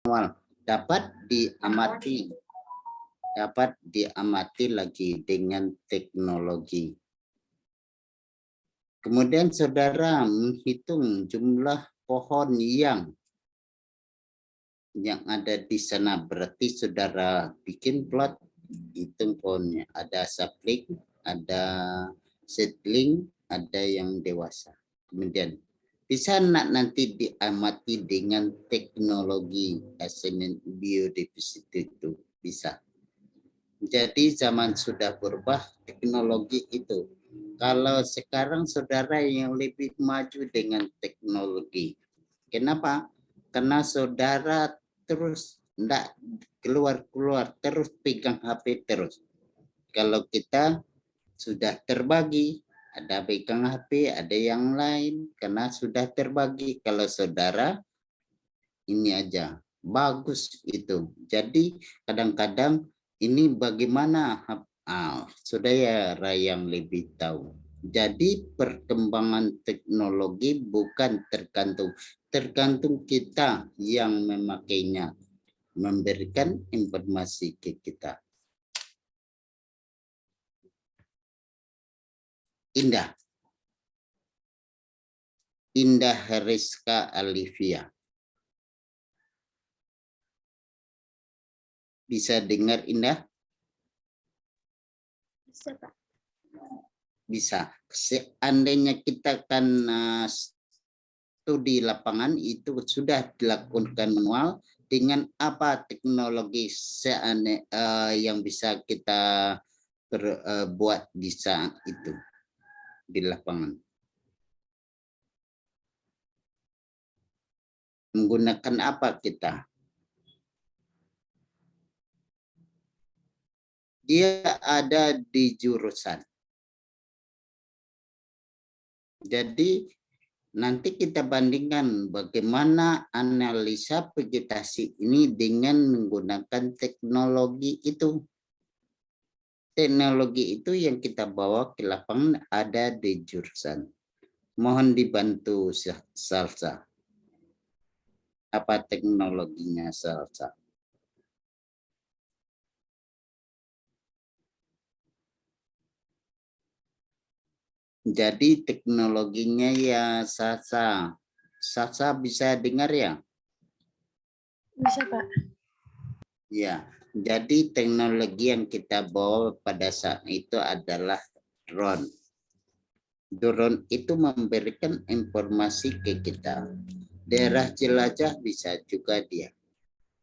dapat diamati lagi dengan teknologi. Kemudian saudara menghitung jumlah pohon yang ada di sana, berarti saudara bikin plot, hitung pohonnya, ada sapling, ada seedling, ada yang dewasa. Kemudian bisa nanti diamati dengan teknologi assessment biodiversity itu bisa. Jadi zaman sudah berubah teknologi itu. Kalau sekarang saudara yang lebih maju dengan teknologi. Kenapa? Karena saudara terus enggak keluar-keluar, terus pegang HP terus. Kalau kita sudah terbagi, ada pegang HP, ada yang lain, karena sudah terbagi. Kalau saudara ini aja, bagus itu. Jadi kadang-kadang ini bagaimana saudara yang lebih tahu. Jadi perkembangan teknologi bukan tergantung kita yang memakainya, memberikan informasi ke kita. Indah Heriska Alivia. Bisa dengar Indah? Bisa, Pak. Bisa. Seandainya kita kan studi lapangan itu sudah dilakukan manual, dengan apa teknologi yang bisa kita buat di saat itu di lapangan. Menggunakan apa kita? Dia ada di jurusan. Jadi nanti kita bandingkan bagaimana analisa vegetasi ini dengan menggunakan teknologi itu. Teknologi itu yang kita bawa ke lapangan ada di jurusan. Mohon dibantu Salsa. Apa teknologinya Salsa? Jadi teknologinya ya Salsa. Salsa bisa dengar ya? Bisa, Pak. Ya, jadi teknologi yang kita bawa pada saat itu adalah drone. Drone itu memberikan informasi ke kita. Daerah jelajah bisa juga dia.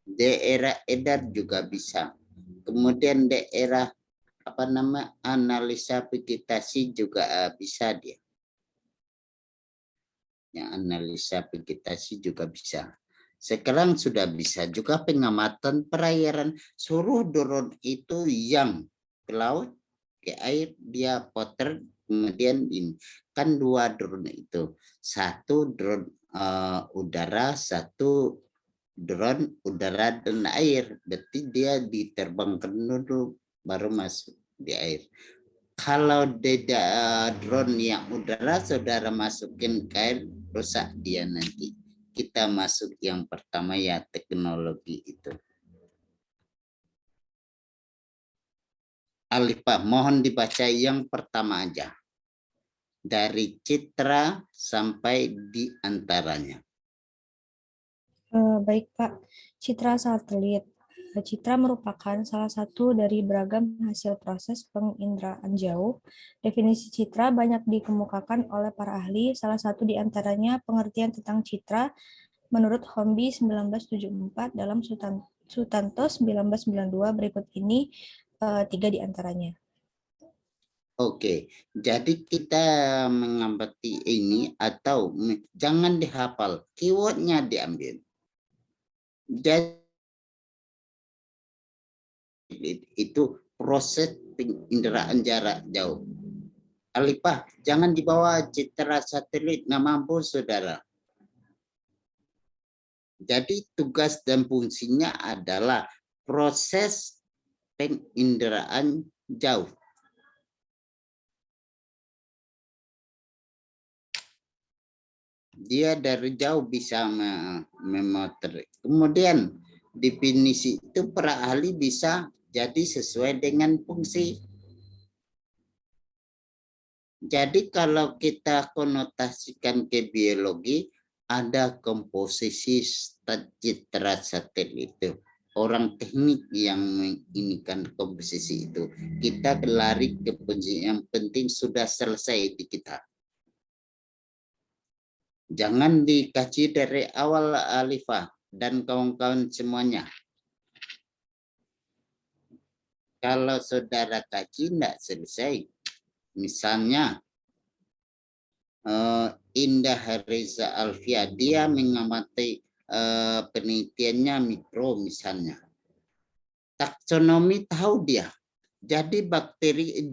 Daerah edar juga bisa. Kemudian daerah analisa vegetasi juga bisa dia. Ya, analisa vegetasi juga bisa. Sekarang sudah bisa juga pengamatan perairan. Suruh drone itu yang ke laut, ke air, dia putar, kemudian ini. Kan 2 drone itu. Satu drone udara, satu drone udara dan air. Berarti dia diterbangkan dulu, baru masuk di air. Kalau drone yang udara, saudara masukin ke air, rusak dia nanti. Kita masuk yang pertama ya teknologi itu. Alifah, mohon dibaca yang pertama aja. Dari citra sampai di antaranya. Baik, Pak. Citra satelit. Citra merupakan salah satu dari beragam hasil proses penginderaan jauh. Definisi citra banyak dikemukakan oleh para ahli, salah satu di antaranya pengertian tentang citra menurut Homby 1974 dalam Sutanto 1992. Berikut ini 3 di antaranya. Oke, jadi kita mengamati ini atau jangan dihafal, keywordnya diambil. Jadi itu proses penginderaan jarak jauh. Alifah, jangan dibawa citra satelit, nggak mampu saudara. Jadi tugas dan fungsinya adalah proses penginderaan jauh. Dia dari jauh bisa memotret. Kemudian Definisi itu para ahli bisa jadi sesuai dengan fungsi. Jadi kalau kita konotasikan ke biologi, ada komposisi citra satelit itu. Orang teknik yang menginikan komposisi itu. Kita lari ke yang penting sudah selesai di kita. Jangan dikaji dari awal, Alifah dan kawan-kawan semuanya. Kalau saudara kaji tidak selesai, misalnya Indah Reza Alfia, dia mengamati penelitiannya mikro misalnya. Taksonomi tahu dia. Jadi bakteri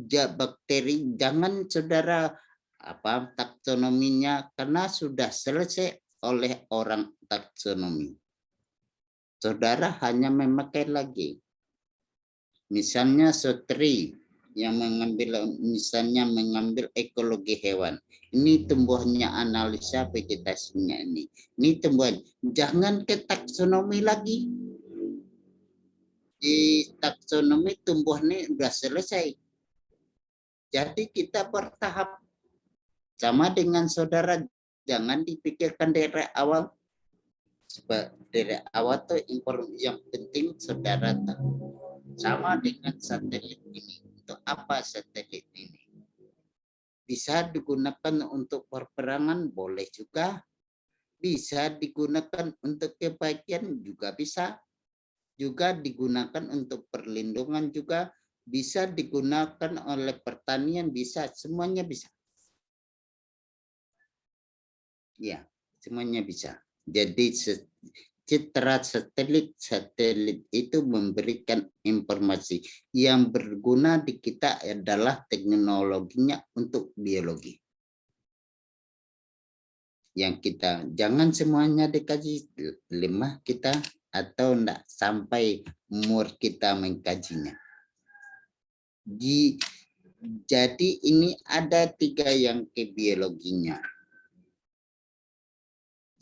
jangan saudara taksonominya karena sudah selesai oleh orang taksonomi. Saudara hanya memakai lagi. Misalnya Sotri yang mengambil ekologi hewan. Ini tumbuhnya analisa vegetasinya ini. Ini tumbuhan. Jangan ke taksonomi lagi. Di taksonomi tumbuhannya sudah selesai. Jadi kita bertahap. Sama dengan saudara, jangan dipikirkan dari awal. Sebab dari awal tuh yang penting saudara tahu. Sama dengan satelit ini. Untuk apa satelit ini? Bisa digunakan untuk peperangan, boleh juga. Bisa digunakan untuk kebaikan, juga bisa. Juga digunakan untuk perlindungan juga. Bisa digunakan oleh pertanian, bisa. Semuanya bisa. Ya, semuanya bisa. Jadi citra satelit itu memberikan informasi yang berguna di kita adalah teknologinya untuk biologi. Yang kita jangan semuanya dikaji, lemah kita atau enggak sampai umur kita mengkajinya. Jadi ini ada 3 yang ke biologinya.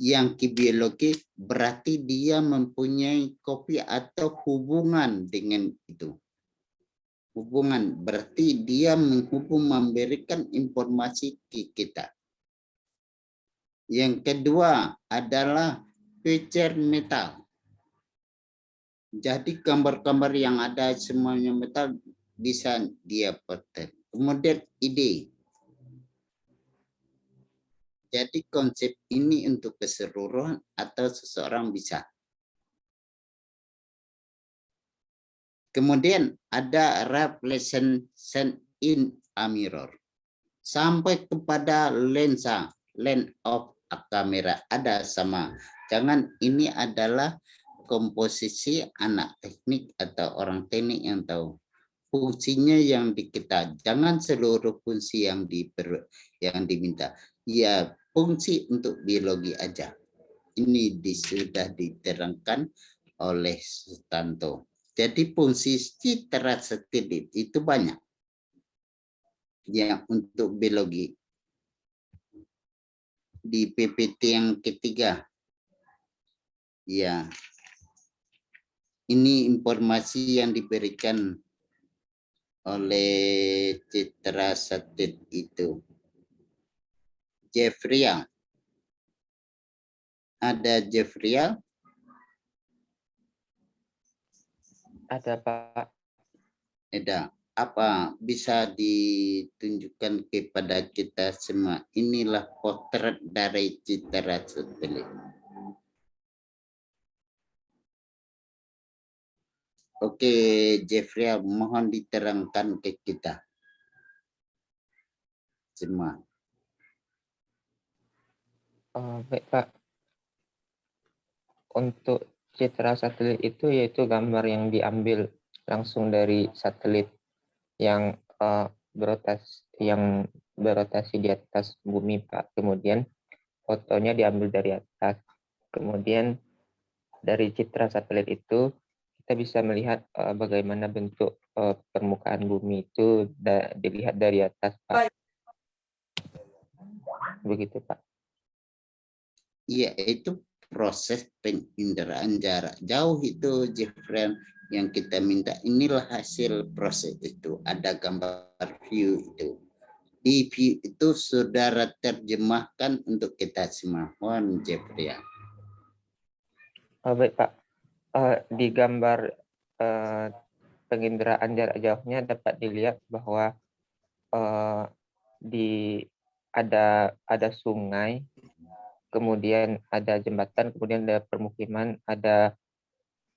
Yang ke biologi berarti dia mempunyai kopi atau hubungan dengan itu. Hubungan berarti dia memberikan informasi ke kita. Yang kedua adalah feature metal. Jadi gambar-gambar yang ada semuanya metal bisa dia pakai. Kemudian ide. Jadi konsep ini untuk keseluruhan atau seseorang bisa. Kemudian ada reflection in a mirror. Sampai kepada lensa, lens of a camera ada sama. Jangan ini adalah komposisi anak teknik atau orang teknik yang tahu. Fungsinya yang kita jangan seluruh fungsi yang diminta. Ya, fungsi untuk biologi aja. Ini sudah diterangkan oleh Sutanto. Jadi fungsi citra satelit itu banyak. Yang untuk biologi. Di PPT yang ketiga. Ya. Ini informasi yang diberikan oleh citra satelit itu. Jeffrey. Ada Jeffrey? Ada, Pak. Ada. Apa bisa ditunjukkan kepada kita semua? Inilah potret dari citra satelit. Oke, Jeffrey, mohon diterangkan ke kita semua. Baik, Pak. Untuk citra satelit itu yaitu gambar yang diambil langsung dari satelit yang berotasi di atas bumi, Pak. Kemudian fotonya diambil dari atas. Kemudian dari citra satelit itu kita bisa melihat bagaimana bentuk permukaan bumi itu dilihat dari atas, Pak. Begitu, Pak. Iya, itu proses penginderaan jarak jauh itu, Jeffrey, yang kita minta. Inilah hasil proses itu. Ada gambar view itu. Di view itu saudara terjemahkan untuk kita semua. Mohon, Jeffrey. Baik Pak, di gambar penginderaan jarak jauhnya dapat dilihat bahwa ada sungai, kemudian ada jembatan, kemudian ada permukiman, ada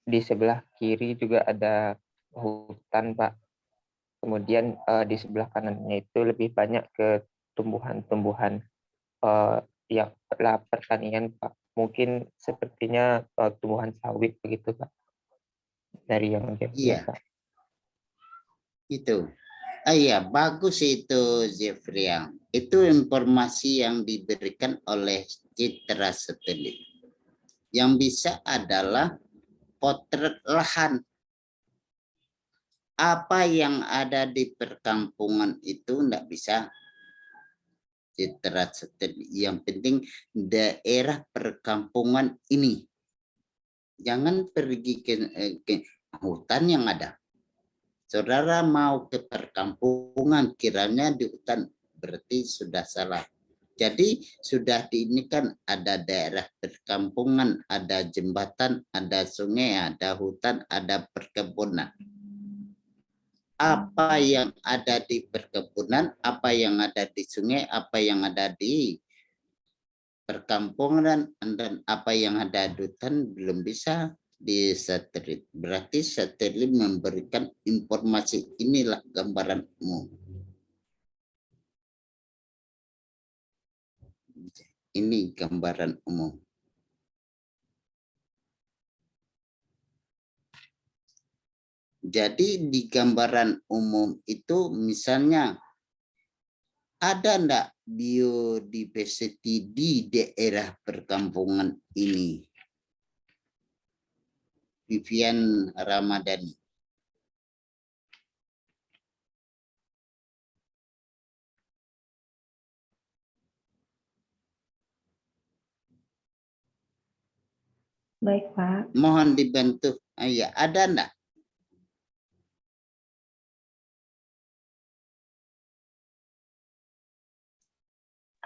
di sebelah kiri juga ada hutan, Pak. Kemudian di sebelah kanannya itu lebih banyak ke tumbuhan-tumbuhan yang pertanian, Pak. Mungkin sepertinya tumbuhan sawit begitu, Pak. Dari yang Iya. Pak. Itu. Iya, bagus itu, Jeffrey. Itu informasi yang diberikan oleh citra satelit. Yang bisa adalah potret lahan. Apa yang ada di perkampungan itu enggak bisa citra satelit. Yang penting daerah perkampungan ini. Jangan pergi ke hutan yang ada. Saudara mau ke perkampungan, kiranya di hutan, berarti sudah salah. Jadi sudah ini kan ada daerah perkampungan, ada jembatan, ada sungai, ada hutan, ada perkebunan. Apa yang ada di perkebunan, apa yang ada di sungai, apa yang ada di perkampungan, dan apa yang ada di hutan belum bisa di satelit. Berarti satelit memberikan informasi. Inilah gambaran umum. Ini gambaran umum. Jadi di gambaran umum itu misalnya ada enggak biodiversity di daerah perkampungan ini? Vivian Ramadhani. Baik, Pak. Mohon dibantu. Ya, ada enggak?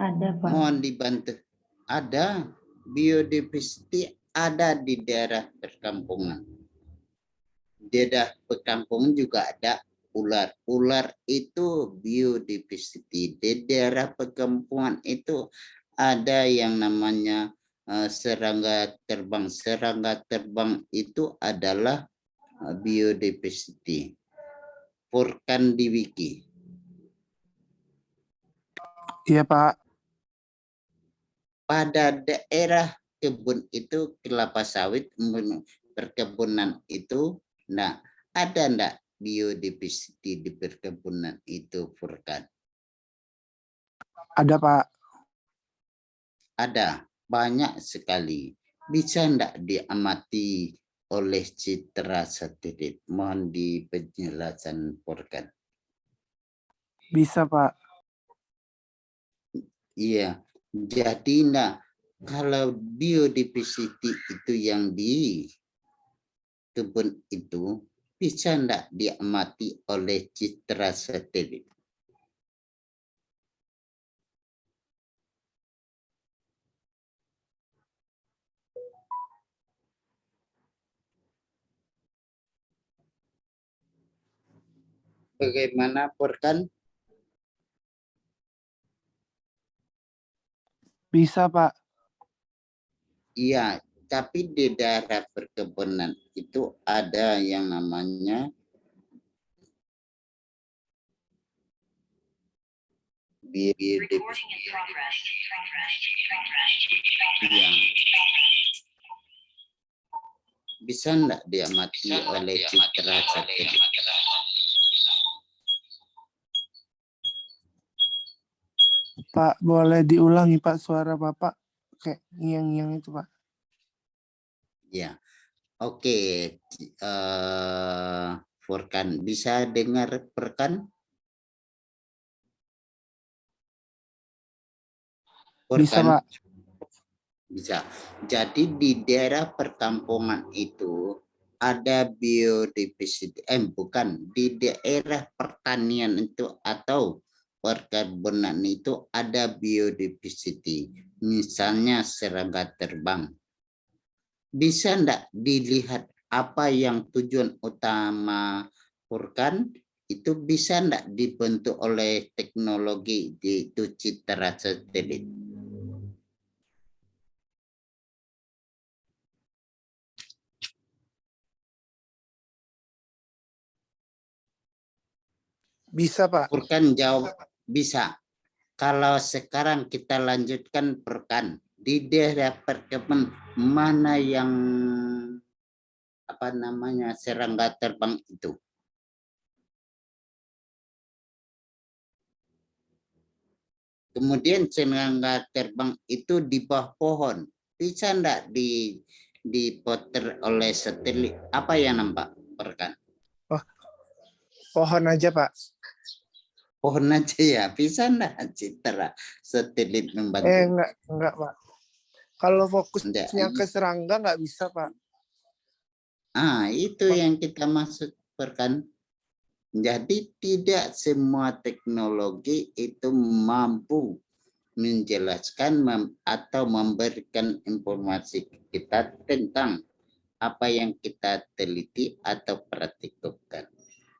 Ada, Pak. Mohon dibantu. Ada biodiversity ada di daerah perkampungan. Di daerah perkampungan juga ada ular. Ular itu biodiversity. Di daerah perkampungan itu ada yang namanya serangga terbang. Serangga terbang itu adalah biodiversity. Furkan di wiki. Iya, Pak. Pada daerah kebun itu kelapa sawit, perkebunan itu, nah ada enggak biodiversity di perkebunan itu, Furkan? Ada, Pak. Ada, banyak sekali. Bisa enggak diamati oleh citra satelit? Mohon di penjelasan, Furkan. Bisa, Pak. Iya. Jadi nah, kalau biodiversity itu yang di kebun itu bisa enggak diamati oleh citra satelit? Bagaimana, Furkan? Bisa, Pak. Iya, tapi di daerah perkebunan itu ada yang namanya biodiversity. Yang bisa enggak diamati oleh citra satelit? Pak, boleh diulangi, Pak, suara Bapak kayak ngiang-ngiang itu, Pak. Ya, oke. Furkan, bisa dengar Furkan? Bisa, Furkan? Pak. Bisa. Jadi di daerah perkampungan itu ada biodiversity, bukan, di daerah pertanian itu atau perkebunan itu ada biodiversity. Misalnya serangga terbang. Bisa enggak dilihat apa yang tujuan utama Furkan itu bisa enggak dibentuk oleh teknologi itu citra satelit? Bisa, Pak. Furkan jawab bisa. Kalau sekarang kita lanjutkan Furkan, di daerah perkebunan mana yang apa namanya serangga terbang itu? Kemudian serangga terbang itu di bawah pohon. Bisa enggak dipotret oleh satelit? Apa yang nampak, Furkan? Oh, pohon aja, Pak. Pohon aja ya, bisa enggak citra satelit membantu? Enggak, Pak. Kalau Enggak. fokusnya ke serangga nggak bisa, Pak. Itu yang kita maksud, Furkan. Jadi tidak semua teknologi itu mampu menjelaskan atau memberikan informasi kita tentang apa yang kita teliti atau praktikkan.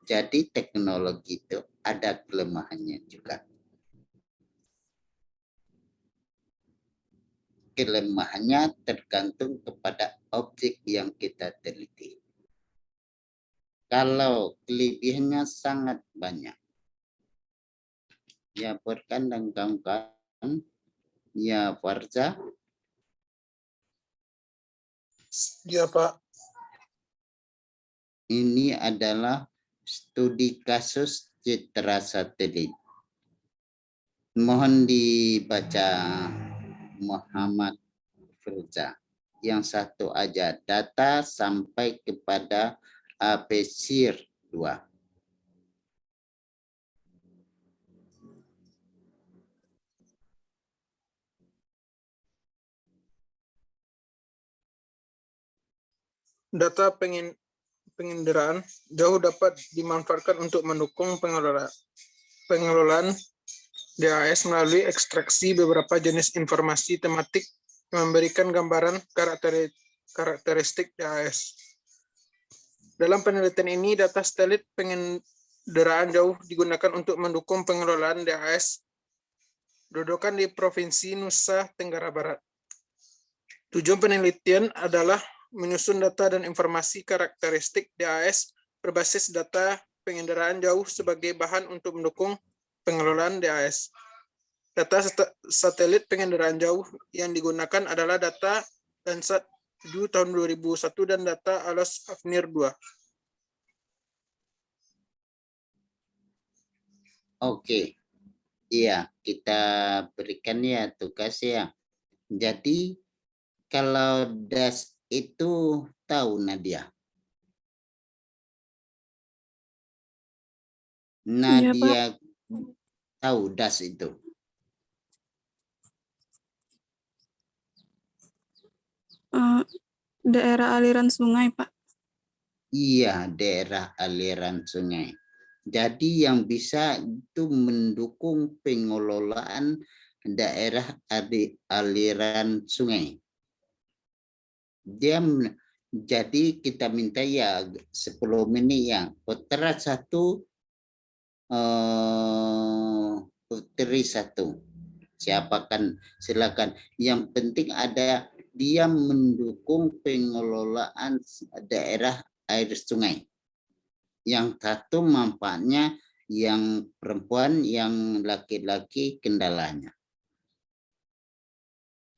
Jadi teknologi itu ada kelemahannya juga. Kelemahannya tergantung kepada objek yang kita teliti. Kalau kelebihannya sangat banyak. Ya, Furkan dan kawan-kawan. Ya, Farza. Iya, Pak. Ini adalah studi kasus citra satelit. Mohon dibaca Muhammad Firza. Yang satu aja, data sampai kepada APSIR 2. Data penginderaan jauh dapat dimanfaatkan untuk mendukung pengelolaan DAS melalui ekstraksi beberapa jenis informasi tematik yang memberikan gambaran karakteristik DAS. Dalam penelitian ini, data satelit penginderaan jauh digunakan untuk mendukung pengelolaan DAS Grodogan di Provinsi Nusa Tenggara Barat. Tujuan penelitian adalah menyusun data dan informasi karakteristik DAS berbasis data penginderaan jauh sebagai bahan untuk mendukung pengelolaan DAS. Data satelit penginderaan jauh yang digunakan adalah data Landsat 7 tahun 2001 dan data ALOS AFNIR 2. Oke. Iya, kita berikan ya tugas ya. Jadi kalau DAS itu tahu Nadia? Nadia tahu DAS itu? Daerah aliran sungai, Pak. Iya, daerah aliran sungai. Jadi yang bisa itu mendukung pengelolaan daerah aliran sungai. Jadi kita minta ya 10 menit ya. Putra 1, putri 1. Siapakan silakan. Yang penting ada dia mendukung pengelolaan daerah air sungai. Yang satu manfaatnya, yang perempuan, yang laki-laki kendalanya.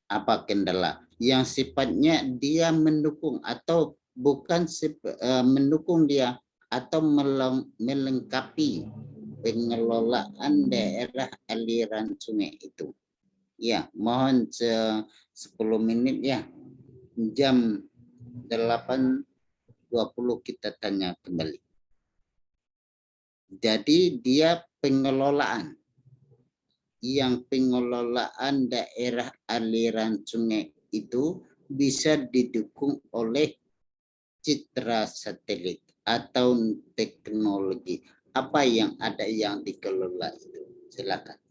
Apa kendala? Yang sifatnya dia mendukung atau bukan mendukung dia atau melengkapi pengelolaan daerah aliran sungai itu. Ya, mohon 10 menit ya. Jam 8.20 kita tanya kembali. Jadi dia pengelolaan. Yang pengelolaan daerah aliran sungai itu bisa didukung oleh citra satelit atau teknologi apa yang ada yang dikelola itu. Silakan.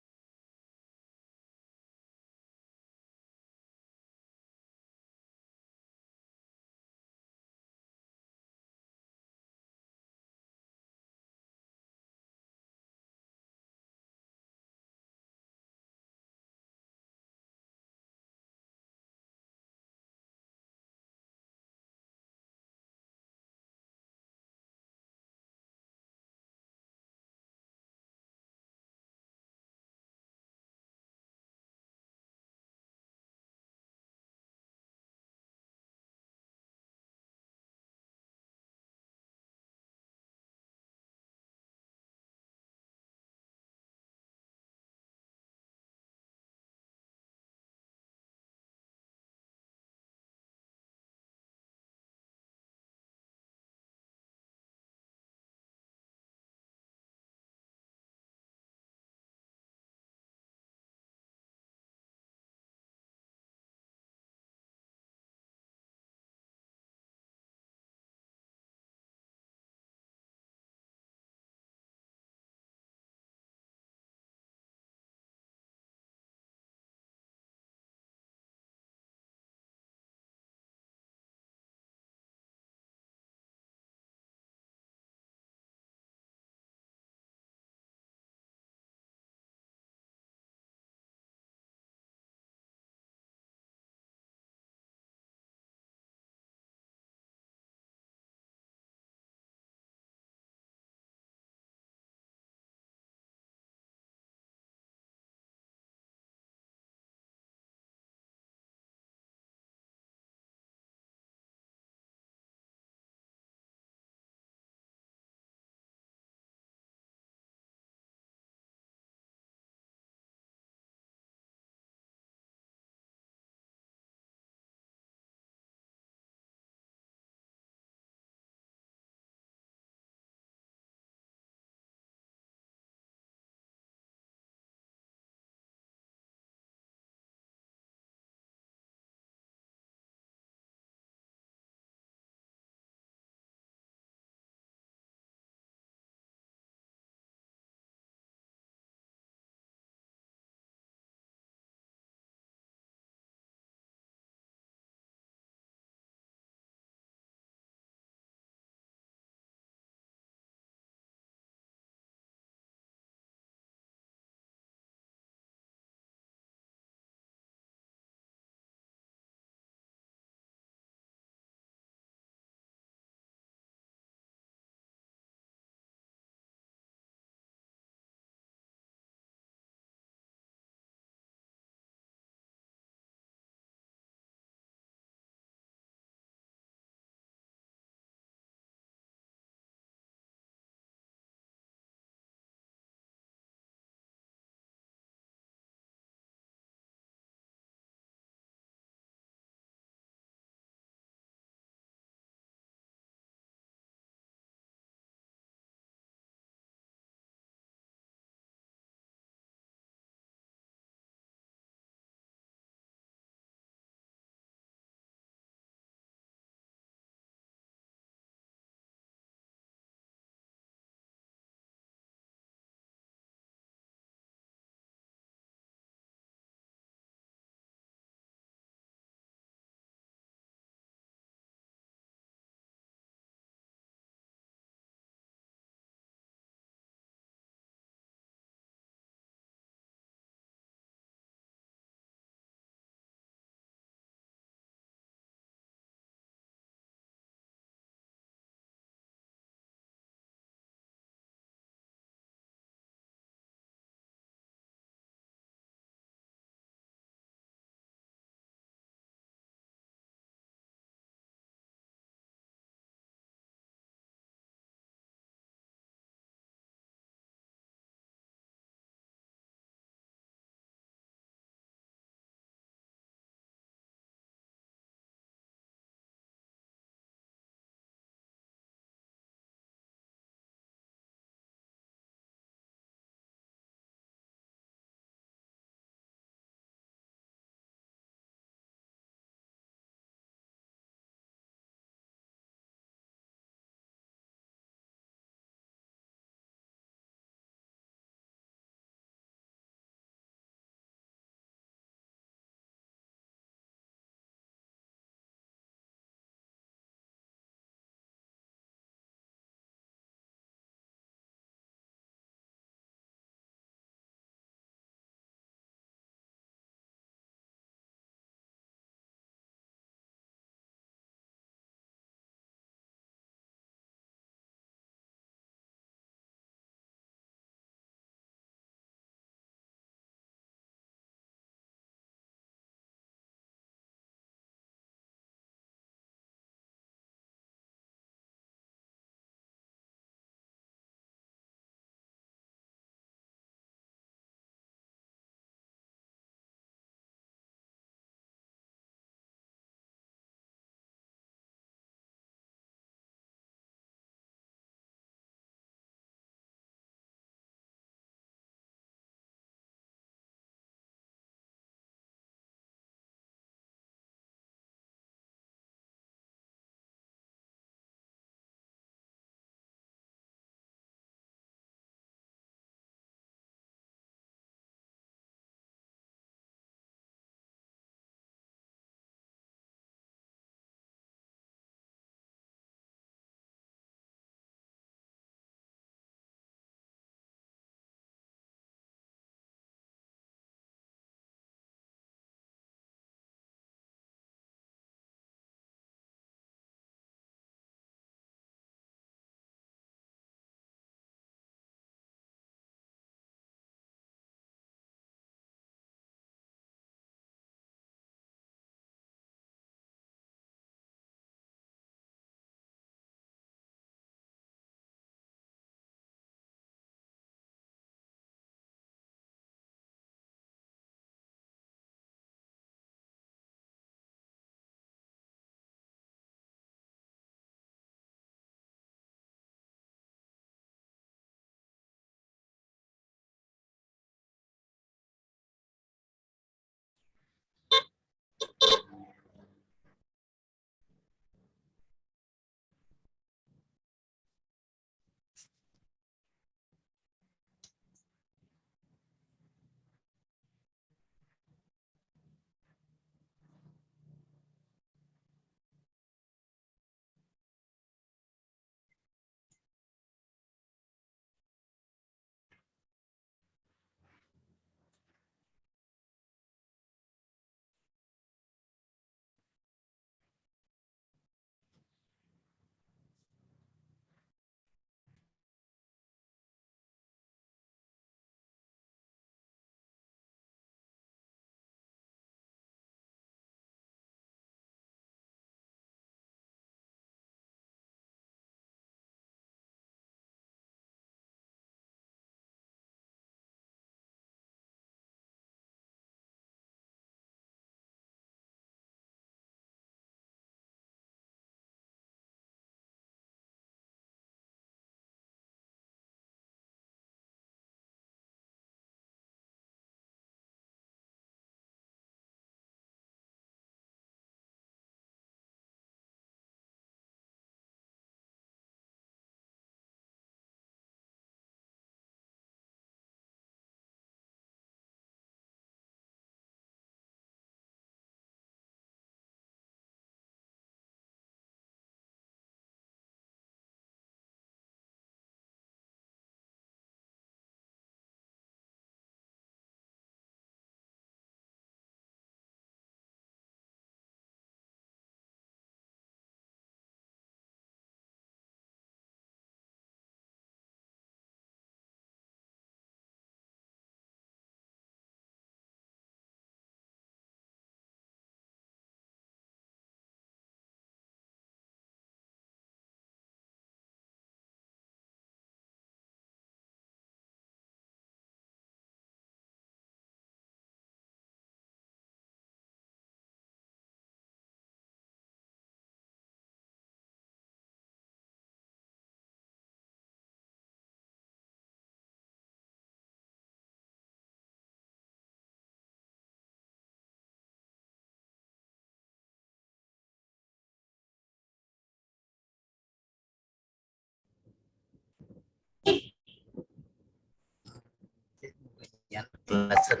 kelasan.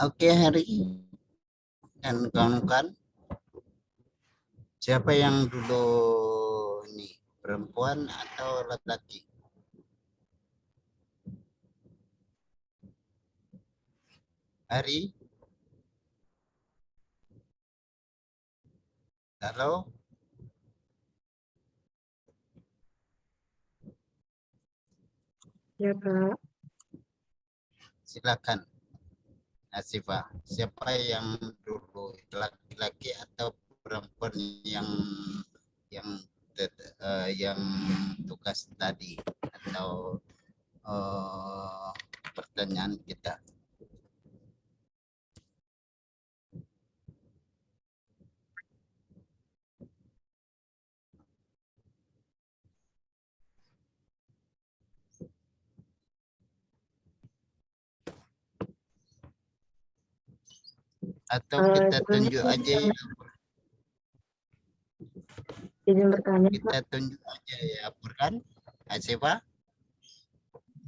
Oke, Hari dan kawan-kawan, siapa yang dulu ini, perempuan atau laki-laki? Hari? Halo? Ya, Pak. Silakan. Asifa, siapa yang dulu, laki-laki atau perempuan yang tugas tadi atau pertanyaan kita? Atau kita tunjuk aja ya. Izin bertanya, Pak. Kita tunjuk aja ya, Burhan. Asifa?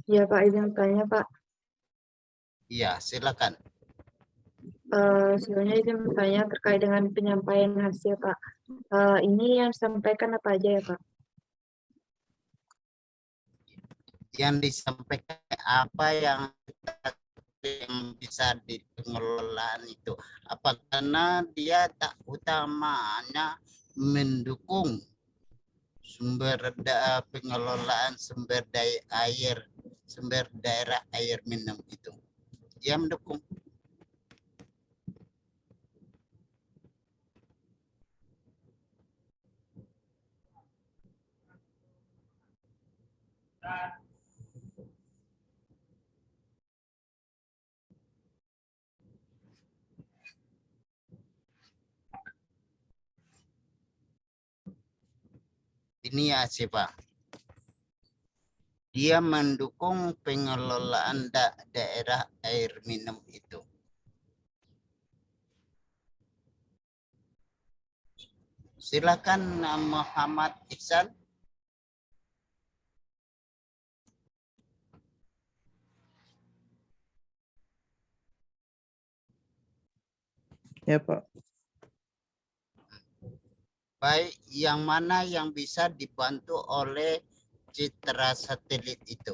Ya, Pak, izin bertanya, Pak. Iya, silakan. Sebenarnya izin bertanya terkait dengan penyampaian hasil, Pak. Ini yang disampaikan apa aja ya, Pak? Yang disampaikan apa yang bisa di pengelolaan itu, apa karena dia tak utamanya mendukung sumber pengelolaan sumber daya air, sumber daerah air minum itu, dia mendukung. Ini ya Sipa, dia mendukung pengelolaan daerah air minum itu. Silakan Muhammad Ihsan. Ya, Pak. Baik, yang mana yang bisa dibantu oleh citra satelit itu?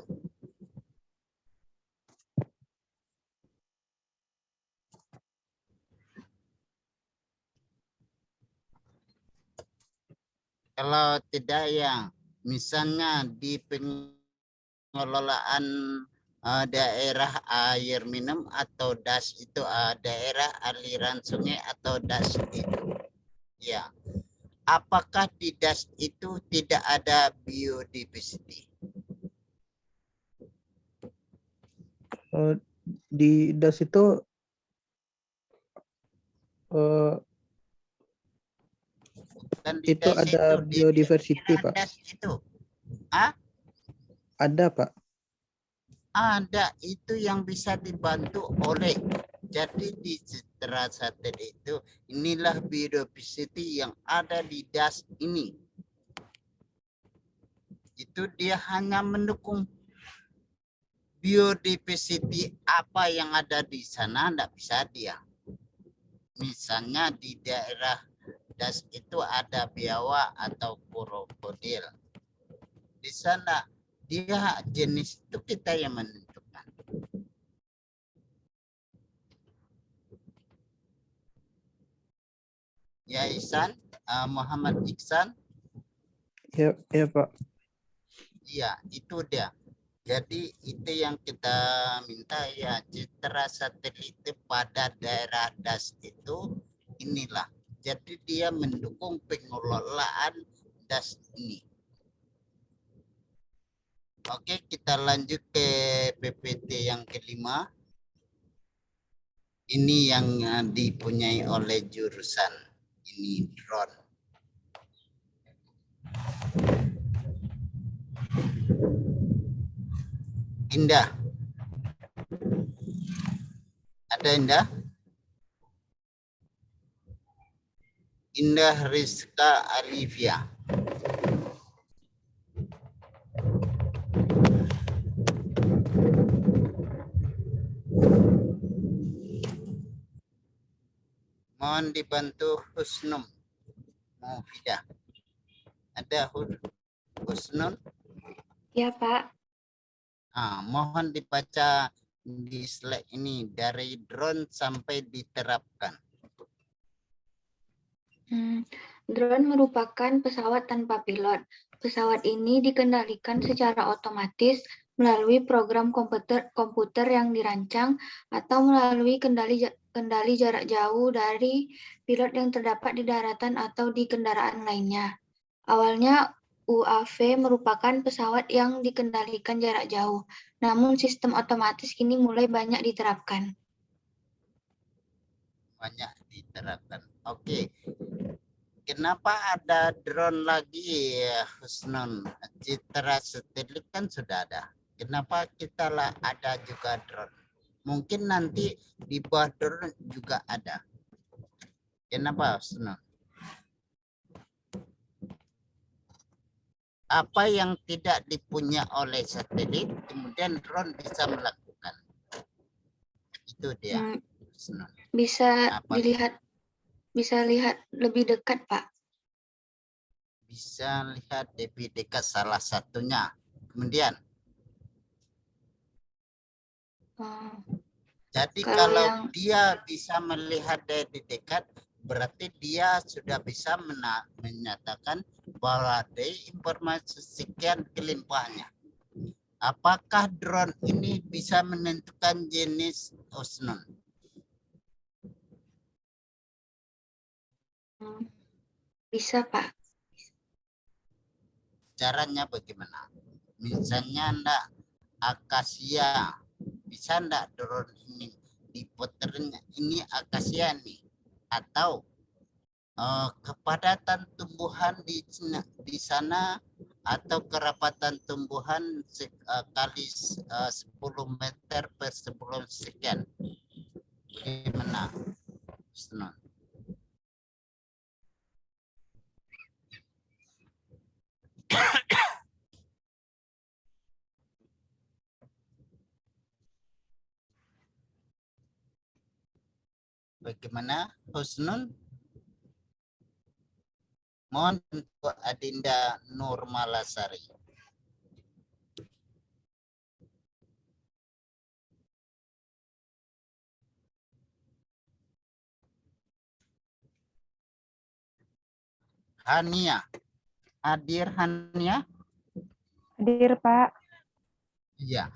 Kalau tidak ya, misalnya di pengelolaan daerah air minum atau DAS itu, daerah aliran sungai atau DAS itu. Ya. Apakah di DAS itu tidak ada biodiversity? Di DAS itu Dan di itu DAS ada itu, biodiversity, di Pak. DAS itu, Ada, Pak. ada itu yang bisa dibantu oleh. Jadi di citra satelit itu, inilah biodiversity yang ada di DAS ini. Itu dia hanya mendukung biodiversity apa yang ada di sana, tidak bisa dia. Misalnya di daerah DAS itu ada biawak atau krokodil. Di sana dia jenis itu kita yang menentukan. Ya Ihsan, Muhammad Ihsan. Ya, Pak. Iya, itu dia. Jadi itu yang kita minta ya, citra satelit pada daerah DAS itu inilah. Jadi dia mendukung pengelolaan DAS ini. Oke, kita lanjut ke PPT yang kelima. Ini yang dipunyai oleh jurusan. Ini drone. Indah. Ada Indah? Indah Rizka Alivia. Mohon dibantu Husnum. Mufidah. Ada Husnun? Ya, Pak. Mohon dibaca di slide ini dari drone sampai diterapkan. Drone merupakan pesawat tanpa pilot. Pesawat ini dikendalikan secara otomatis melalui program komputer yang dirancang atau melalui kendali jarak jauh dari pilot yang terdapat di daratan atau di kendaraan lainnya. Awalnya UAV merupakan pesawat yang dikendalikan jarak jauh, namun sistem otomatis kini mulai banyak diterapkan. Banyak diterapkan. Oke. Kenapa ada drone lagi, Husnun? Citra satelit kan sudah ada. Kenapa kita ada juga drone? Mungkin nanti di bawah drone juga ada. Kenapa, Husnun? Apa yang tidak dipunya oleh satelit, kemudian drone bisa melakukan. Itu dia. Husnun. Bisa lihat lebih dekat, Pak. Bisa lihat lebih dekat salah satunya. Kemudian. Jadi kalau dia bisa melihat dari dekat, berarti dia sudah bisa menyatakan bahwa ada informasi sekian kelimpahannya. Apakah drone ini bisa menentukan jenis Husnun? Bisa, Pak. Caranya bagaimana? Misalnya enggak akasia, bisa enggak drone ini diputernya ini akasia nih, atau kepadatan tumbuhan di sana atau kerapatan tumbuhan kali 10 meter per 10 sekian. Bagaimana? Husnun. Bagaimana, Husnun? Mohon untuk Adinda Nurmalasari. Hania. Hadir Hania? Hadir, Pak. Iya.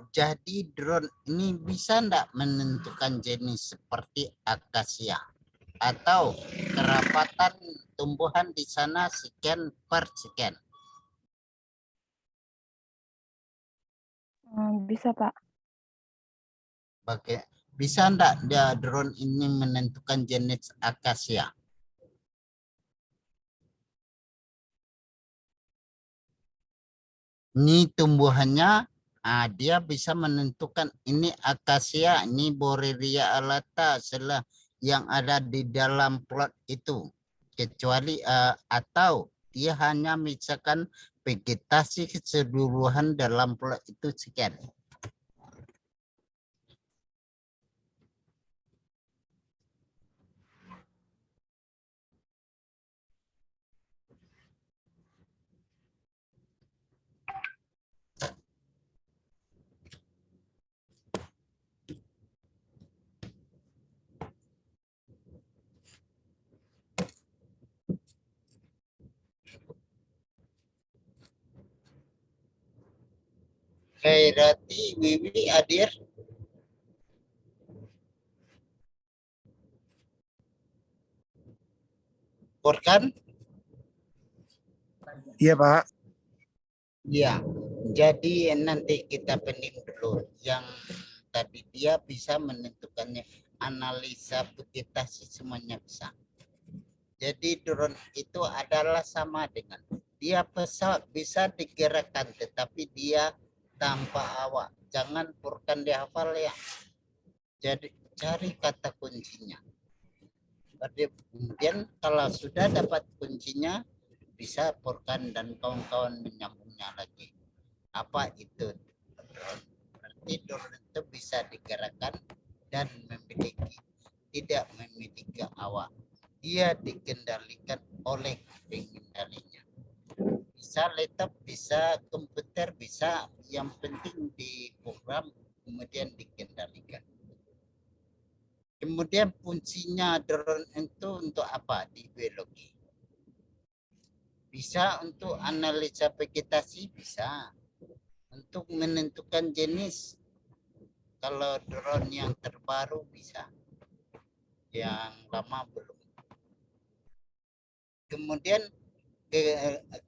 Jadi drone ini bisa enggak menentukan jenis seperti akasia atau kerapatan tumbuhan di sana sekian per sekian? Bisa, Pak. Bisa enggak dia drone ini menentukan jenis akasia? Ini tumbuhannya, dia bisa menentukan ini akasia, ini Borrelia alata, yang ada di dalam plot itu. Kecuali atau dia hanya misalkan vegetasi keseluruhan dalam plot itu sekian. Khairati, Wiwi, hadir? Porkan? Iya, Pak. Ya, jadi nanti kita pening dulu. Yang tadi dia bisa menentukannya, analisa vegetasi semuanya bisa. Jadi drone itu adalah sama dengan dia pesawat bisa digerakkan, tetapi dia tanpa awak. Jangan Purkan dihafal ya. Jadi cari kata kuncinya. Kemudian kalau sudah dapat kuncinya, bisa Purkan dan kawan-kawan menyambungnya lagi. Apa itu drone? Berarti drone itu bisa digerakkan dan memiliki tidak memiliki awak. Dia dikendalikan oleh pengendalinya. Bisa laptop, bisa komputer, bisa, yang penting di program kemudian dikendalikan. Kemudian fungsinya drone itu untuk apa di biologi? Bisa untuk analisa vegetasi, bisa. Untuk menentukan jenis, kalau drone yang terbaru bisa, yang lama belum. Kemudian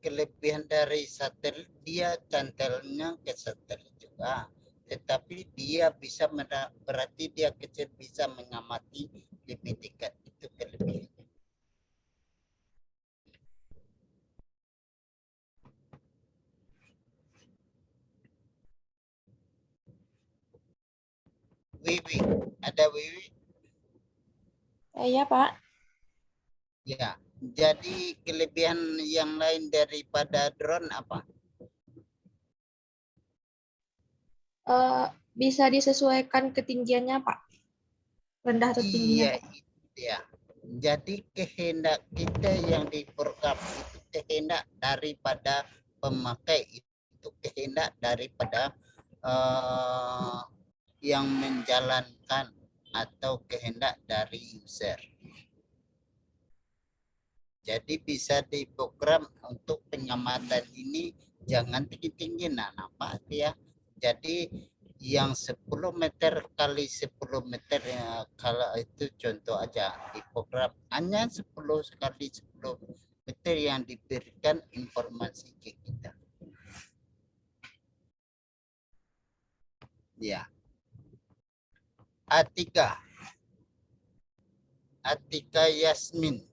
kelebihan dari satelit, dia cantelnya ke satelit juga, tetapi dia bisa berarti dia kecil bisa mengamati lebih dekat, itu kelebihan. Wiwi, ada Wiwi? Iya, Pak. Ya, jadi kelebihan yang lain daripada drone apa? Bisa disesuaikan ketinggiannya, Pak. Rendah atau tingginya. Iya, ya. Jadi kehendak kita yang diprogram itu kehendak daripada pemakai, itu kehendak daripada yang menjalankan atau kehendak dari user. Jadi bisa diprogram untuk pengamatan ini jangan tinggi-tinggi, nah nampak ya. Jadi yang 10 meter kali 10 meter ya, kalau itu contoh aja di program hanya 10 kali 10 meter yang diberikan informasi ke kita. Ya. Atika Yasmin.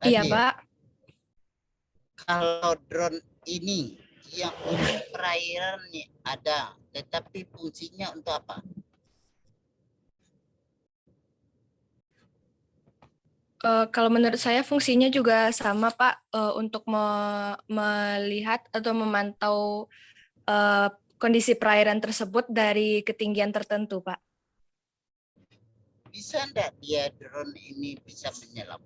Iya, Tadi, Pak. kalau drone ini yang untuk perairan nih ada, tetapi fungsinya untuk apa? Kalau menurut saya fungsinya juga sama, Pak, untuk melihat atau memantau kondisi perairan tersebut dari ketinggian tertentu, Pak. Bisa enggak dia drone ini bisa menyelam?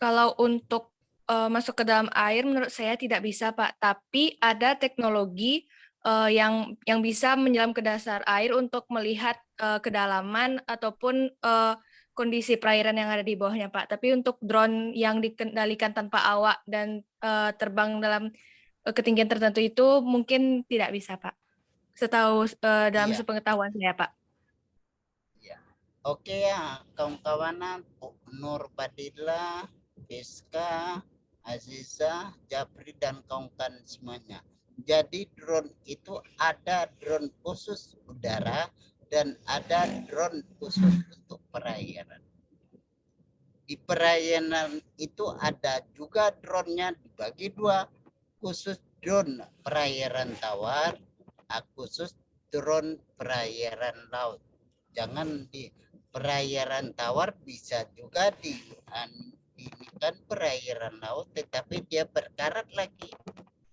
Kalau untuk masuk ke dalam air, menurut saya tidak bisa, Pak. Tapi ada teknologi yang bisa menyelam ke dasar air untuk melihat kedalaman ataupun kondisi perairan yang ada di bawahnya, Pak. Tapi untuk drone yang dikendalikan tanpa awak dan terbang dalam ketinggian tertentu itu mungkin tidak bisa, Pak. Setahu dalam Iya. sepengetahuan saya, Pak. Ya. Oke ya, kawan-kawanan Nur Badila, Fiska, Aziza, Japri dan kawan-kawan semuanya. Jadi drone itu ada drone khusus udara dan ada drone khusus untuk perairan. Di perairan itu ada juga drone-nya dibagi dua, khusus drone perairan tawar, khusus drone perairan laut. Jangan di perairan tawar bisa juga ini kan perairan laut, tetapi dia berkarat lagi,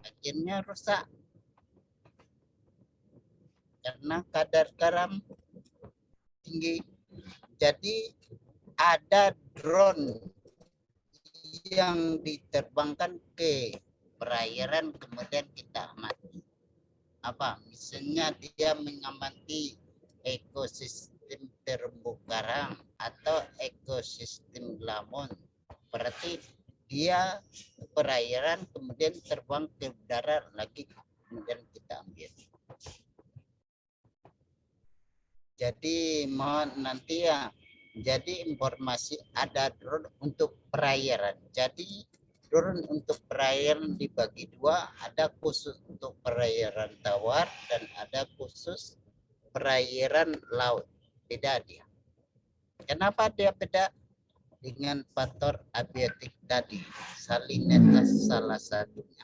akhirnya rusak karena kadar garam tinggi. Jadi ada drone yang diterbangkan ke perairan kemudian kita amati. Apa misalnya dia mengamati ekosistem terumbu karang atau ekosistem lamun, berarti dia perairan kemudian terbang ke udara lagi kemudian kita ambil. Jadi mohon nanti ya, jadi informasi ada drone untuk perairan. Jadi drone untuk perairan dibagi dua, ada khusus untuk perairan tawar dan ada khusus perairan laut. Beda dia. Kenapa dia beda? Dengan faktor abiotik tadi, salinitas salah satunya.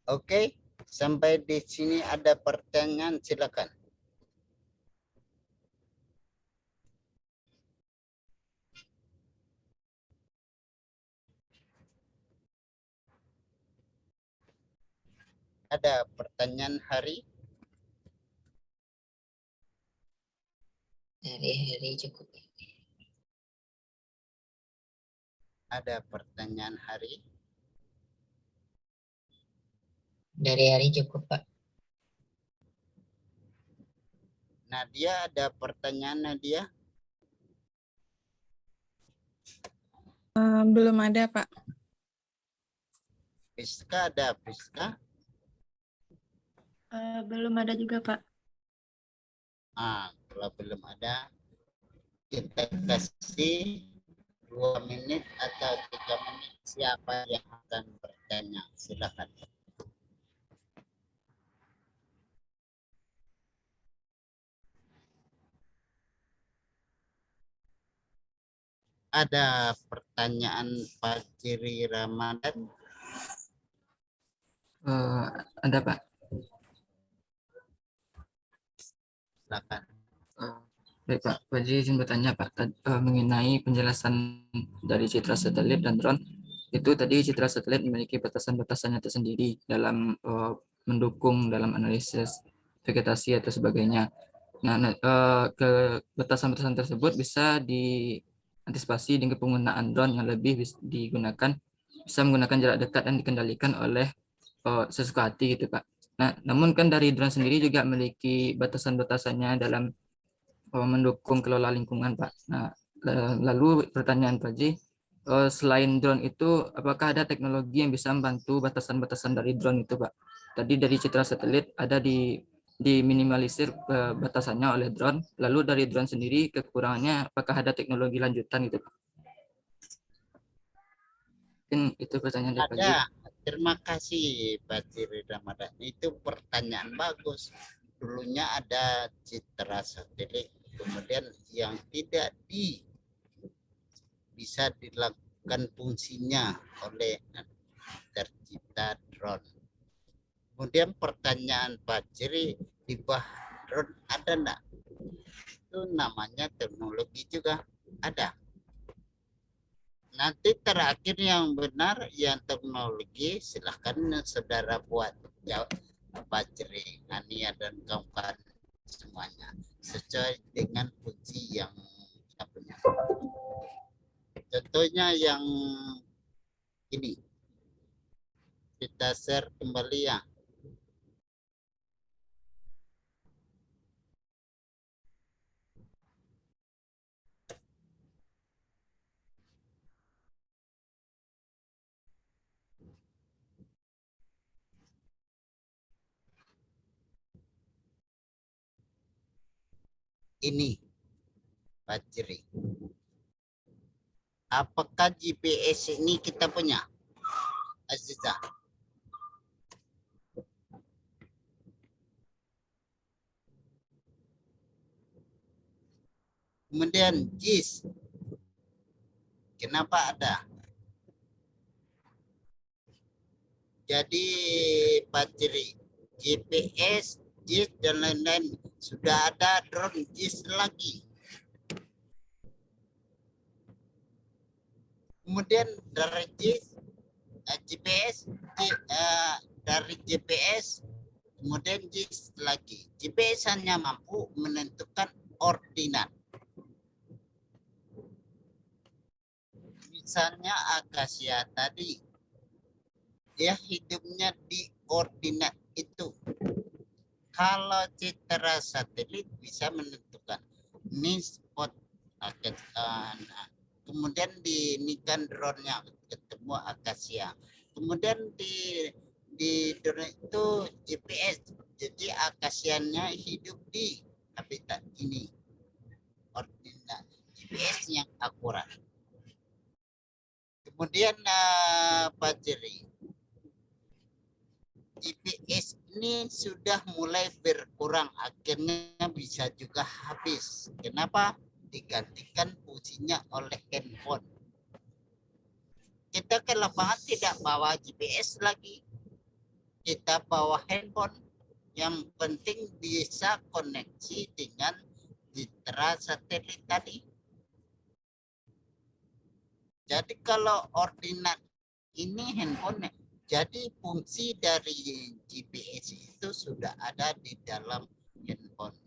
Oke, sampai di sini ada pertanyaan, silakan. Ada pertanyaan Hari? Dari Hari cukup. Ada pertanyaan Hari? Dari Hari cukup, Pak. Nadia, ada pertanyaan Nadia? Belum ada, Pak. Priska ada, Priska? Belum ada juga, Pak. Kalau belum ada, kita kasih 2 menit atau 3 menit siapa yang akan bertanya. Silakan. Ada pertanyaan Pak Ciri Ramadan? Ada, Pak. Silakan. Baik, Pak. Jadi izin bertanya, Pak, mengenai penjelasan dari citra satelit dan drone. Itu tadi citra satelit memiliki batasan-batasannya tersendiri dalam mendukung dalam analisis vegetasi atau sebagainya. Nah, ke batasan-batasan tersebut bisa diantisipasi dengan penggunaan drone yang lebih bisa menggunakan jarak dekat dan dikendalikan oleh sesuka hati gitu, Pak. Nah, namun kan dari drone sendiri juga memiliki batasan-batasannya dalam mendukung kelola lingkungan, Pak. Nah, lalu pertanyaan Pak Ji, selain drone itu, apakah ada teknologi yang bisa membantu batasan-batasan dari drone itu, Pak? Tadi dari citra satelit ada diminimalisir batasannya oleh drone. Lalu dari drone sendiri kekurangannya, apakah ada teknologi lanjutan gitu, Pak? Mungkin itu pertanyaan dari Pak Ji. Ada. Terima kasih Pak Ciri Ramadan. Itu pertanyaan bagus. Dulunya ada citra satelit, kemudian yang tidak bisa dilakukan fungsinya oleh tercipta drone. Kemudian pertanyaan Pak Ciri, di bawah drone ada enggak? Itu namanya teknologi juga ada. Nanti terakhir yang benar, yang teknologi, silahkan saudara buat jawab Pak Ciri, Ania dan kawan-kawan semuanya sesuai dengan fungsi yang kita punya. Contohnya yang ini, kita share kembali ya. Ini Pak Ciri. Apakah GPS ini kita punya, Aziza? Kemudian JIS, kenapa ada? Jadi Pak Ciri, GPS, JIS dan lain-lain sudah ada, drone JIS lagi. Kemudian dari JIS, GPS, dari GPS, kemudian JIS lagi. GPS hanya mampu menentukan ordinat. Misalnya akasia tadi, dia hidupnya di ordinat itu. Kalau citra satelit bisa menentukan ini spot, kemudian dinikan drone-nya ketemu akasia. Kemudian di drone itu GPS, jadi akasianya hidup di habitat ini. Ordinat GPS yang akurat. Kemudian Pak Ciri, GPS ini sudah mulai berkurang, akhirnya bisa juga habis. Kenapa? Digantikan fungsinya oleh handphone. Kita ke lapangan tidak bawa GPS lagi, kita bawa handphone. Yang penting bisa koneksi dengan citra satelit tadi. Jadi kalau ordinat ini handphone Jadi fungsi dari GPS itu sudah ada di dalam handphone.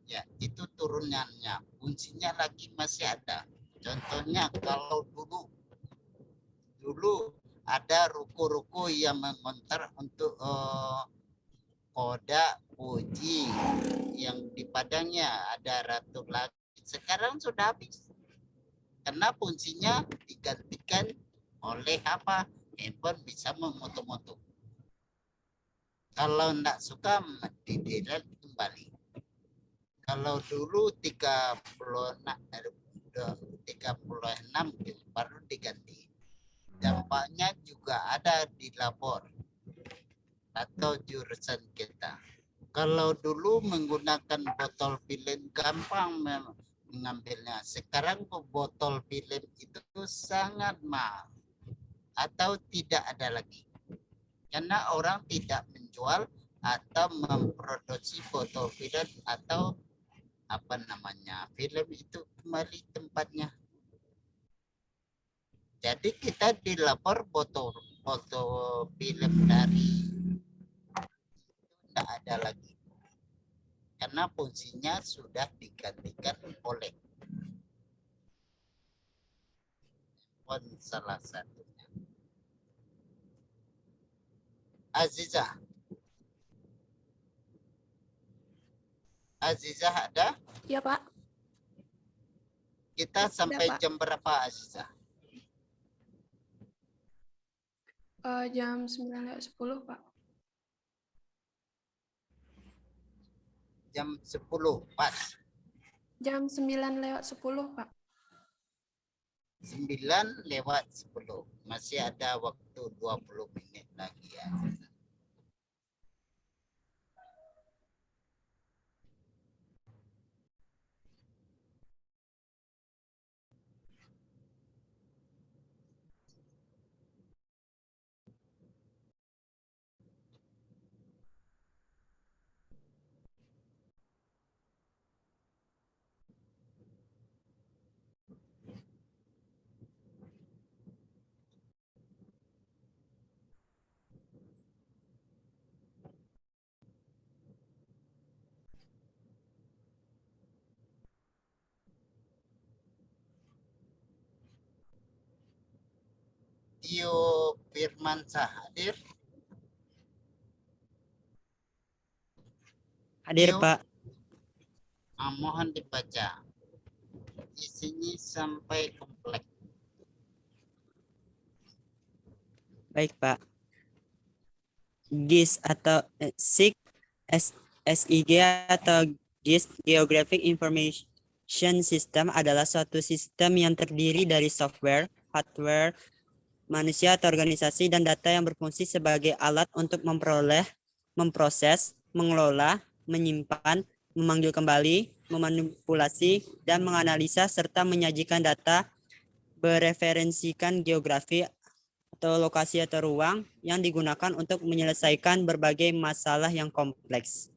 Ya, itu turunannya. Fungsinya lagi masih ada. Contohnya kalau dulu ada ruko-ruko yang mengontar untuk Koda, Puji, yang di Padangnya ada Ratu Langit. Sekarang sudah habis. Karena fungsinya digantikan oleh apa? Handphone bisa memoto-moto. Kalau enggak suka, di-delete kembali. Kalau dulu 36 baru diganti. Dampaknya juga ada di lapor atau jurusan kita. Kalau dulu menggunakan botol film gampang mengambilnya. Sekarang botol film itu sangat mahal atau tidak ada lagi. Karena orang tidak menjual atau memproduksi botol film atau apa namanya film itu kembali tempatnya. Jadi kita dilapor botol film dari tidak ada lagi karena fungsinya sudah digantikan oleh salah satunya. Azizah ada? Iya, Pak. Kita sampai Pak. jam berapa, Azizah? Jam 9:10, Pak. Jam 10 pas. Jam 9:10, Pak. 9:10. Masih ada waktu 20 menit lagi ya. Tio Firmansyah hadir? Hadir, Tio, Pak. Mohon dibaca. Isinya sampai kompleks. Baik, Pak. GIS atau SIG, SIG atau GIS Geographic Information System adalah suatu sistem yang terdiri dari software, hardware, manusia atau organisasi dan data yang berfungsi sebagai alat untuk memperoleh, memproses, mengelola, menyimpan, memanggil kembali, memanipulasi, dan menganalisa serta menyajikan data bereferensikan geografi atau lokasi atau ruang yang digunakan untuk menyelesaikan berbagai masalah yang kompleks.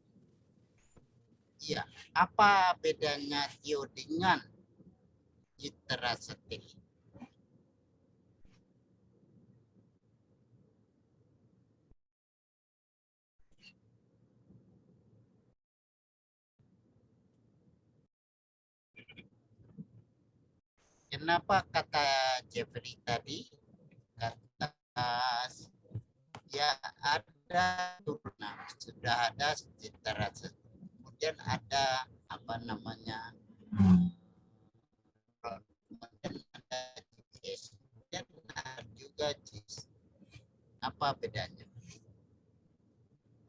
Iya, apa bedanya Tio dengan Citra Satelit? Kenapa kata Jeffrey tadi? Kata ya ada turunan, sudah ada Citra Satelit. Kemudian ada apa namanya? Kemudian ada GPS. Kemudian ada juga GIS. Apa bedanya?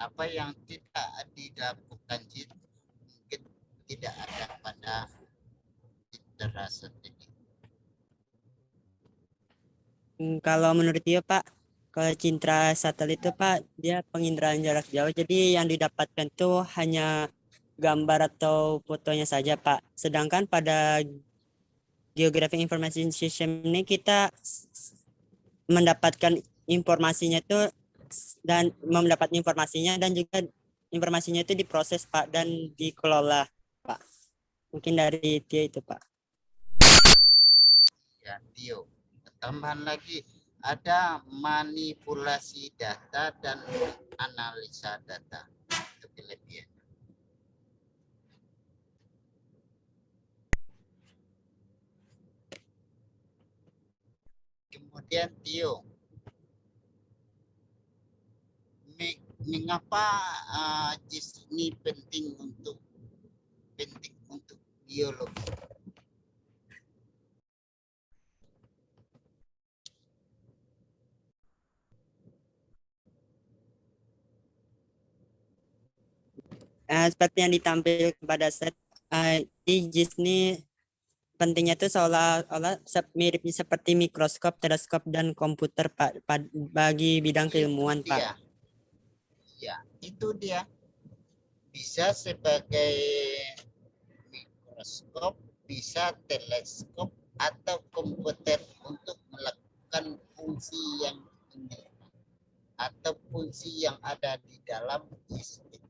Apa yang tidak dilakukan GIS mungkin tidak ada pada Citra Satelit. Kalau menurut dia, Pak, kalau Citra Satelit itu, Pak, dia penginderaan jarak jauh. Jadi yang didapatkan tuh hanya gambar atau fotonya saja, Pak. Sedangkan pada Geographic Information System ini kita mendapatkan informasinya itu dan mendapat informasinya dan juga informasinya itu diproses, Pak, dan dikelola, Pak. Mungkin dari dia itu, Pak. Ya, Tio. Tambahan lagi ada manipulasi data dan analisa data. Itu kelebihan. Kemudian Tio, mengapa JIS ini penting untuk biologi? Seperti yang ditampilkan pada slide, di JIS ini pentingnya itu seolah-olah mirip seperti mikroskop, teleskop, dan komputer Pak, bagi bidang keilmuan Pak. Ya, itu dia. Bisa sebagai mikroskop, bisa teleskop atau komputer untuk melakukan fungsi yang ini atau fungsi yang ada di dalam JIS itu.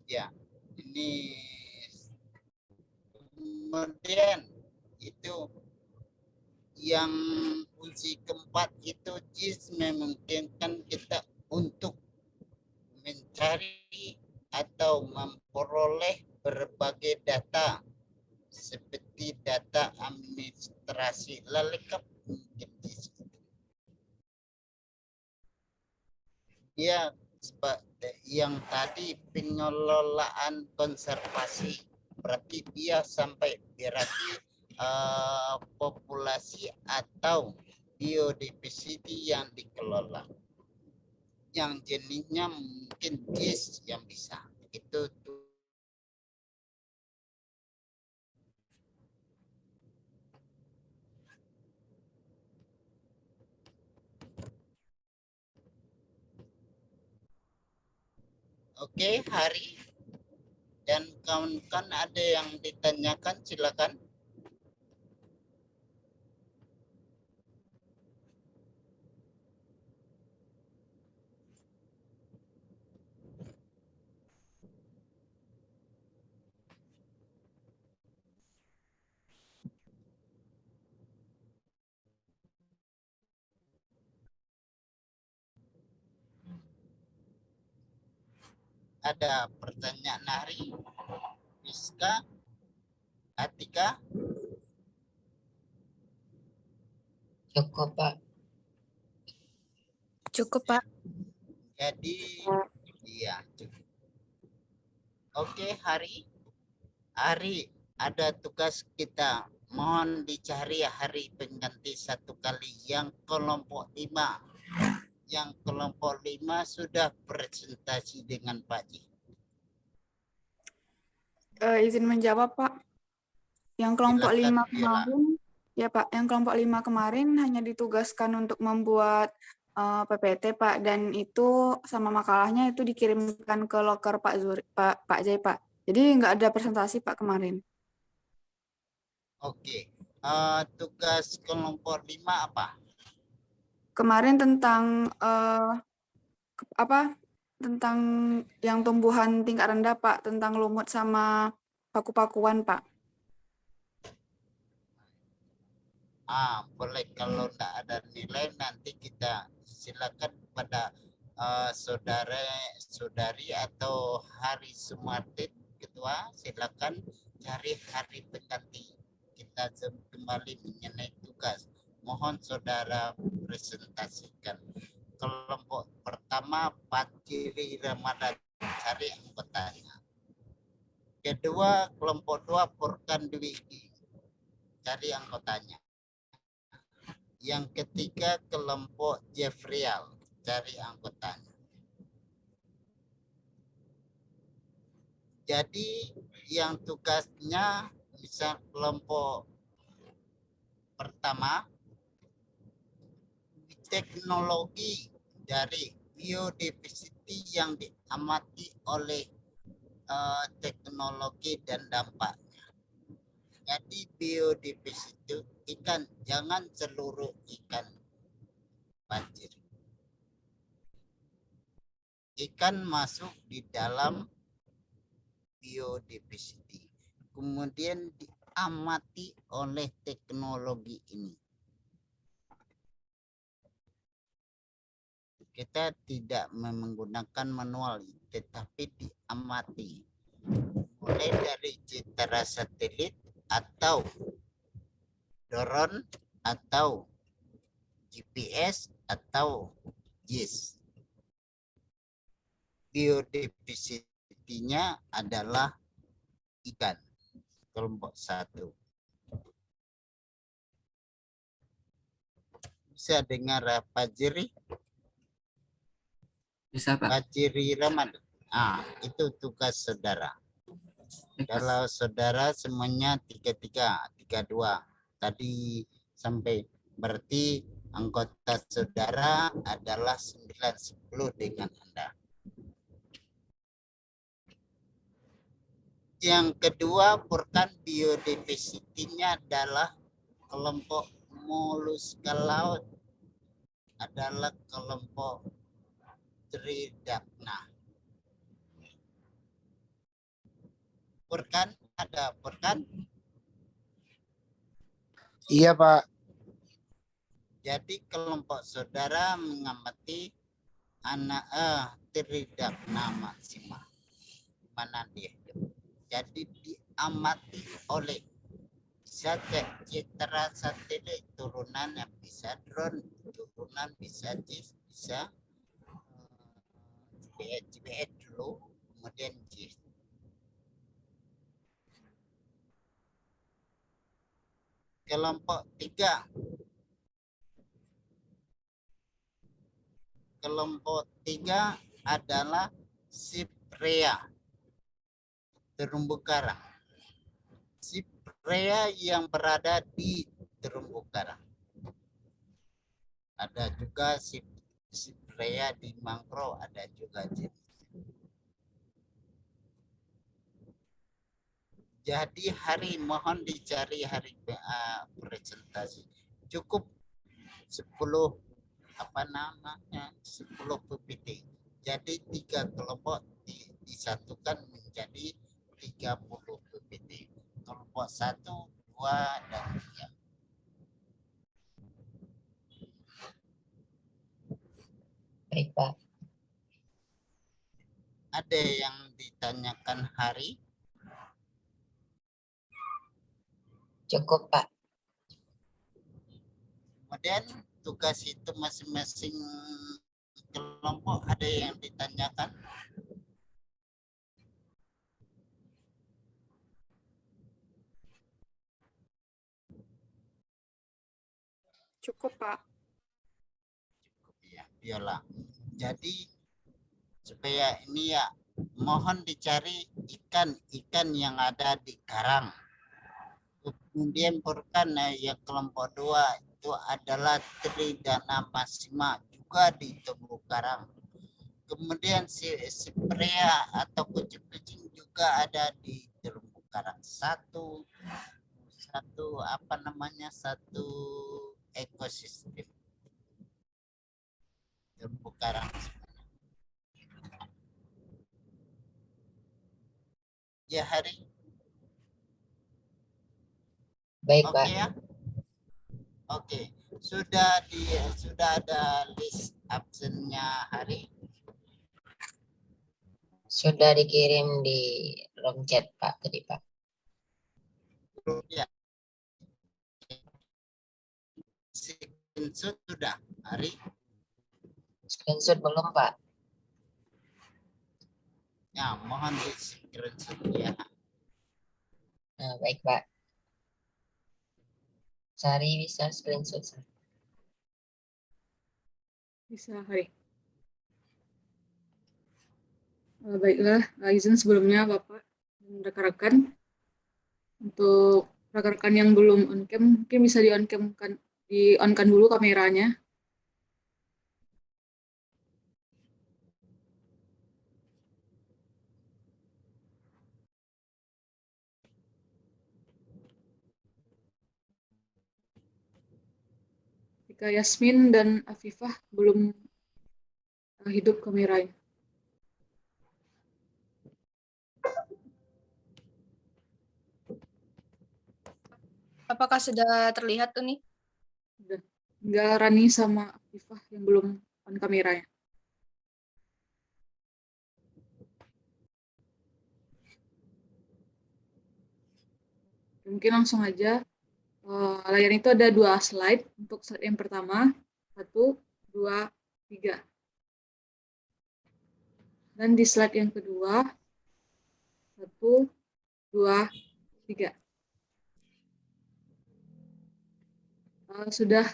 Ya, ini kemudian itu yang fungsi keempat itu JIS memungkinkan kita untuk mencari atau memperoleh berbagai data seperti data administrasi lengkap mungkin JIS. Ya, yang tadi pengelolaan konservasi berarti dia sampai berarti populasi atau biodiversity yang dikelola. Yang jenisnya mungkin JIS yang bisa. Itu tuh. Oke, Hari dan kawan-kawan ada yang ditanyakan, silakan. Ada pertanyaan Hari, Rizka, Atika? Cukup, Pak. Cukup, Pak. Jadi, iya cukup. Oke, Hari, ada tugas kita. Mohon dicari hari pengganti satu kali yang kelompok 5. Yang kelompok 5 sudah presentasi dengan Pak Ji. Izin menjawab, Pak. Yang kelompok Silakan, 5 Viola. kemarin, ya Pak, yang kelompok 5 kemarin hanya ditugaskan untuk membuat PPT, Pak, dan itu sama makalahnya itu dikirimkan ke loker Pak Jai, Pak. Jadi nggak ada presentasi, Pak, kemarin. Oke. Tugas kelompok 5 apa? Kemarin tentang tentang yang tumbuhan tingkat rendah, Pak, tentang lumut sama paku-pakuan, Pak. Boleh, kalau tidak ada nilai nanti kita silakan pada saudari atau Hari Sumartin ketua, silakan cari hari pengganti. Kita kembali mengenai tugas. Mohon saudara presentasikan. Kelompok pertama Patiri Ramadan, cari anggotanya. Kedua kelompok 2 Furkan Dwiki, cari anggotanya. Yang ketiga kelompok Jeffrial, cari anggotanya. Jadi yang tugasnya misal kelompok pertama teknologi dari biodiversity yang diamati oleh teknologi dan dampaknya. Jadi biodiversity ikan, jangan seluruh ikan banjir. Ikan masuk di dalam biodiversity. kemudian diamati oleh teknologi ini. Kita tidak menggunakan manual, tetapi diamati. Mulai dari citra satelit atau drone atau GPS atau JIS. Biodiversity-nya adalah ikan, kelompok 1. Bisa dengar Fajri? Bisa, Pak. Fajri Ramadan. Itu tugas saudara. Kalau saudara semuanya 32. Tadi sampai berarti anggota saudara adalah 9-10 dengan Anda. Yang kedua, Furkan, biodiversity-nya adalah kelompok moluska laut, adalah kelompok Tridacna. Furkan, ada Furkan? Iya, Pak. Jadi kelompok saudara mengamati Tridacna maxima. Mana dia? Jadi diamati oleh bisa citra satelit turunan, yang bisa drone turunan, bisa JIS, bisa GPS dulu, kemudian JIS. Kelompok 3. Kelompok 3 adalah Cyprea, terumbu karang. Cyprea yang berada di terumbu karang. Ada juga Cyprea di mangrove, ada juga jenis. Jadi mohon dicari hari presentasi. Cukup 10 10 PPT. Jadi 3 kelompok disatukan menjadi 30 PPT. Kelompok 1, 2, dan 3. Baik, Pak. Ada yang ditanyakan Hari? Cukup, Pak. Kemudian tugas itu masing-masing kelompok ada yang ditanyakan? Cukup, Pak. Cukup ya, Viola. Jadi supaya ini ya, mohon dicari ikan yang ada di karang. Kemudian Furkan yang kelompok 2 itu adalah Tridacna maxima, juga di terumbu karang. Kemudian Cyprea atau kucing-kucing juga ada di terumbu karang. Satu ekosistem terumbu karang. Ya, Hari? Baik, Pak. Ya? Oke. Sudah ada list absennya Hari? Sudah dikirim di room chat, Pak, tadi, Pak. Ya. Screenshot sudah, Hari? Screenshot belum, Pak. Ya, mohon di screenshot ya. Nah, baik, Pak. Sari bisa screenshot. Bisa, Hari. Baiklah, izin sebelumnya Bapak dan rekan-rekan. Untuk rekan-rekan yang belum on cam, mungkin bisa di-on-kan dulu kameranya. Jika Yasmin dan Afifah belum hidup kameranya. Apakah sudah terlihat tuh nih? Udah. Enggak, Rani sama Afifah yang belum on kameranya. Mungkin langsung aja. Layar itu ada 2 slide. Untuk slide yang pertama, 1, 2, 3. Dan di slide yang kedua, 1, 2, 3. Sudah,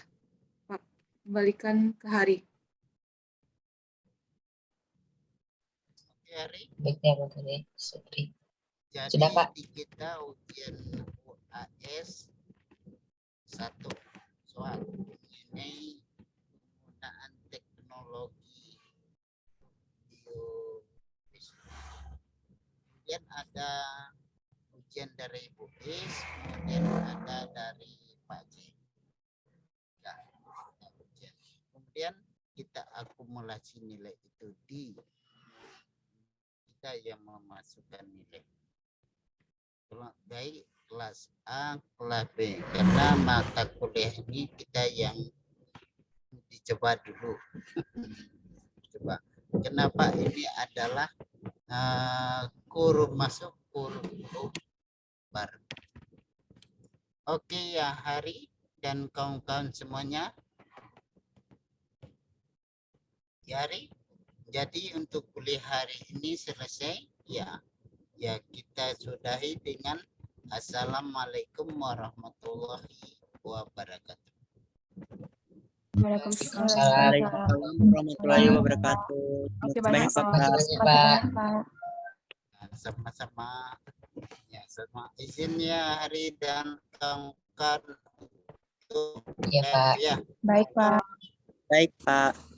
Pak. Kembalikan ke Hari. Baiknya Pak Sutri. Jadi Sudah, Pak. di kita ujian UAS 1 soal mengenai penggunaan teknologi kemudian ada ujian dari Bu Is, kemudian ada dari Pak J. Ya, ujian. Kemudian kita akumulasi nilai itu di kita yang memasukkan nilai baik kelas A, kelas B, karena mata kuliah ini kita yang dicoba dulu. Coba, kenapa ini adalah kurung masuk, kurung keluar. Oke ya Hari dan kawan-kawan semuanya. Ya Hari, jadi untuk kuliah hari ini selesai ya. Ya, kita sudahi dengan Assalamualaikum warahmatullahi wabarakatuh. Waalaikumsalam warahmatullahi wabarakatuh. Banyak Pak. Sama-sama. Ya, sama izin ya Hari dan kawan-kawan. Iya Pak. Ya. Baik Pak. Baik Pak.